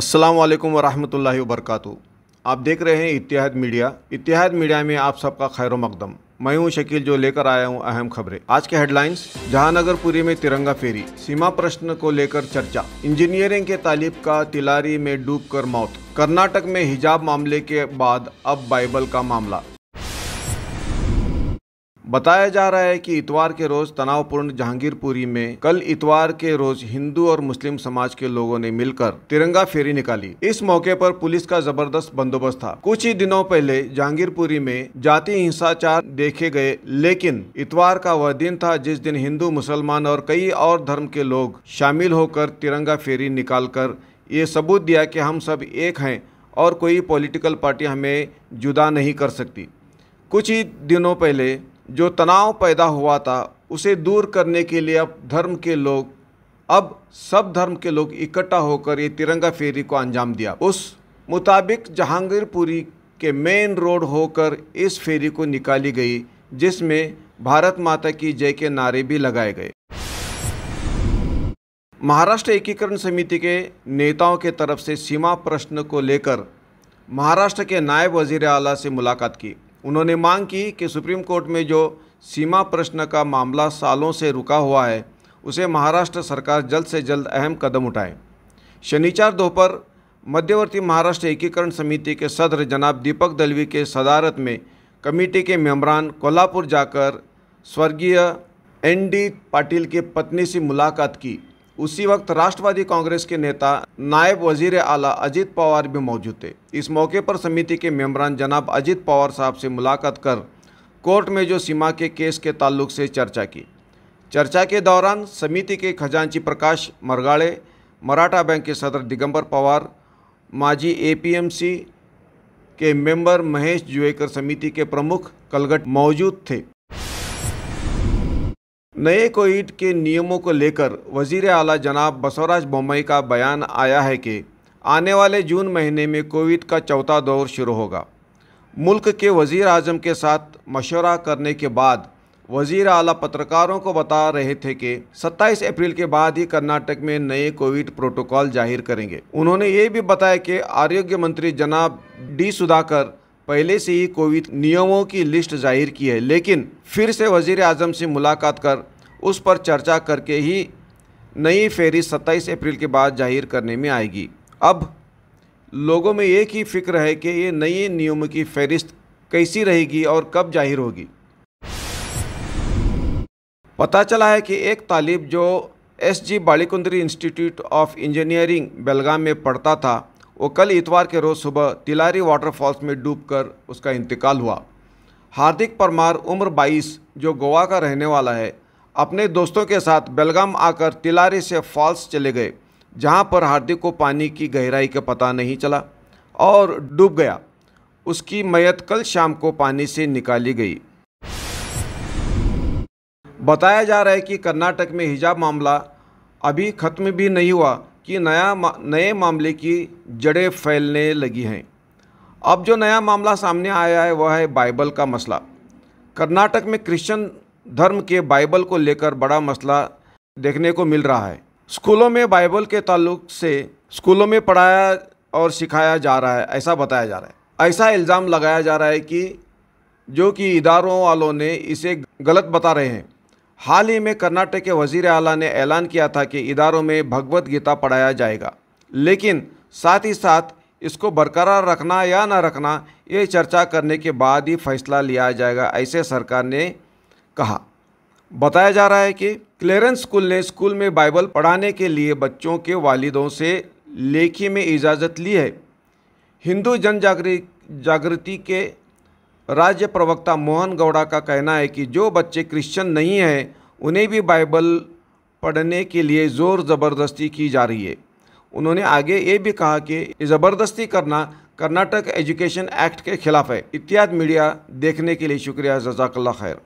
अस्सलाम वालेकुम वरहमतुल्लाहि वबरकातुहू। आप देख रहे हैं इत्तेहाद मीडिया। इत्तेहाद मीडिया में आप सबका खैर मकदम। मैं हूं शकील, जो लेकर आया हूं अहम खबरें। आज के हेडलाइंस: जहांगीरपुरी में तिरंगा फेरी, सीमा प्रश्न को लेकर चर्चा, इंजीनियरिंग के तालिब का तिलारी में डूबकर मौत, कर्नाटक में हिजाब मामले के बाद अब बाइबल का मामला। बताया जा रहा है कि इतवार के रोज तनावपूर्ण जहांगीरपुरी में कल इतवार के रोज हिंदू और मुस्लिम समाज के लोगों ने मिलकर तिरंगा फेरी निकाली। इस मौके पर पुलिस का जबरदस्त बंदोबस्त था। कुछ ही दिनों पहले जहांगीरपुरी में जाति हिंसाचार देखे गए, लेकिन इतवार का वह दिन था जिस दिन हिंदू, मुसलमान और कई और धर्म के लोग शामिल होकर तिरंगा फेरी निकालकर ये सबूत दिया कि हम सब एक हैं और कोई पॉलिटिकल पार्टी हमें जुदा नहीं कर सकती। कुछ ही दिनों पहले जो तनाव पैदा हुआ था उसे दूर करने के लिए अब सब धर्म के लोग इकट्ठा होकर ये तिरंगा फेरी को अंजाम दिया। उस मुताबिक जहांगीरपुरी के मेन रोड होकर इस फेरी को निकाली गई, जिसमें भारत माता की जय के नारे भी लगाए गए। महाराष्ट्र एकीकरण समिति के नेताओं के तरफ से सीमा प्रश्न को लेकर महाराष्ट्र के नायब वजीर आला से मुलाकात की। उन्होंने मांग की कि सुप्रीम कोर्ट में जो सीमा प्रश्न का मामला सालों से रुका हुआ है, उसे महाराष्ट्र सरकार जल्द से जल्द अहम कदम उठाए। शनिवार दोपहर मध्यवर्ती महाराष्ट्र एकीकरण समिति के सदर जनाब दीपक दलवी के सदारत में कमेटी के मेंबरान कोल्हापुर जाकर स्वर्गीय ND पाटिल की पत्नी से मुलाकात की। उसी वक्त राष्ट्रवादी कांग्रेस के नेता नायब वजीर आला अजित पवार भी मौजूद थे। इस मौके पर समिति के मेंबरान जनाब अजित पवार साहब से मुलाकात कर कोर्ट में जो सीमा के केस के ताल्लुक से चर्चा की। चर्चा के दौरान समिति के खजांची प्रकाश मरगाड़े, मराठा बैंक के सदर दिगंबर पवार, माजी APMC के मेंबर महेश जुएकर, समिति के प्रमुख कलगट मौजूद थे। नए कोविड के नियमों को लेकर वजीर आला जनाब बसवराज बोम्मई का बयान आया है कि आने वाले जून महीने में कोविड का चौथा दौर शुरू होगा। मुल्क के वजीर आजम के साथ मशवरा करने के बाद वजीर आला पत्रकारों को बता रहे थे कि 27 अप्रैल के बाद ही कर्नाटक में नए कोविड प्रोटोकॉल जाहिर करेंगे। उन्होंने ये भी बताया कि आरोग्य मंत्री जनाब D सुधाकर पहले से ही कोविड नियमों की लिस्ट जाहिर की है, लेकिन फिर से वजीर आजम से मुलाकात कर उस पर चर्चा करके ही नई फेरी 27 अप्रैल के बाद जाहिर करने में आएगी। अब लोगों में एक ही फिक्र है कि ये नए नियमों की फहरिस्त कैसी रहेगी और कब जाहिर होगी। पता चला है कि एक तालिब जो SG बालीकुंद्री इंस्टीट्यूट ऑफ इंजीनियरिंग बेलगाम में पढ़ता था, वो कल इतवार के रोज़ सुबह तिलारी वाटरफॉल्स में डूबकर उसका इंतकाल हुआ। हार्दिक परमार उम्र 22, जो गोवा का रहने वाला है, अपने दोस्तों के साथ बेलगाम आकर तिलारी से फॉल्स चले गए, जहां पर हार्दिक को पानी की गहराई का पता नहीं चला और डूब गया। उसकी मैयत कल शाम को पानी से निकाली गई। बताया जा रहा है कि कर्नाटक में हिजाब मामला अभी ख़त्म भी नहीं हुआ कि नए मामले की जड़ें फैलने लगी हैं। अब जो नया मामला सामने आया है वह है बाइबल का मसला। कर्नाटक में क्रिश्चियन धर्म के बाइबल को लेकर बड़ा मसला देखने को मिल रहा है। स्कूलों में बाइबल के ताल्लुक से स्कूलों में पढ़ाया और सिखाया जा रहा है, ऐसा बताया जा रहा है। ऐसा इल्ज़ाम लगाया जा रहा है कि इदारों वालों ने इसे गलत बता रहे हैं। हाल ही में कर्नाटक के वजीर आला ने ऐलान किया था कि इदारों में भगवत गीता पढ़ाया जाएगा, लेकिन साथ ही साथ इसको बरकरार रखना या न रखना ये चर्चा करने के बाद ही फैसला लिया जाएगा, ऐसे सरकार ने कहा। बताया जा रहा है कि क्लेरेंस स्कूल ने स्कूल में बाइबल पढ़ाने के लिए बच्चों के वालिदों से लेखी में इजाज़त ली है। हिंदू जन जागृति के राज्य प्रवक्ता मोहन गौड़ा का कहना है कि जो बच्चे क्रिश्चियन नहीं हैं उन्हें भी बाइबल पढ़ने के लिए ज़ोर ज़बरदस्ती की जा रही है। उन्होंने आगे ये भी कहा कि ज़बरदस्ती करना कर्नाटक एजुकेशन एक्ट के खिलाफ है। इत्तेहाद मीडिया देखने के लिए शुक्रिया। जज़ाकल्लाह खैर।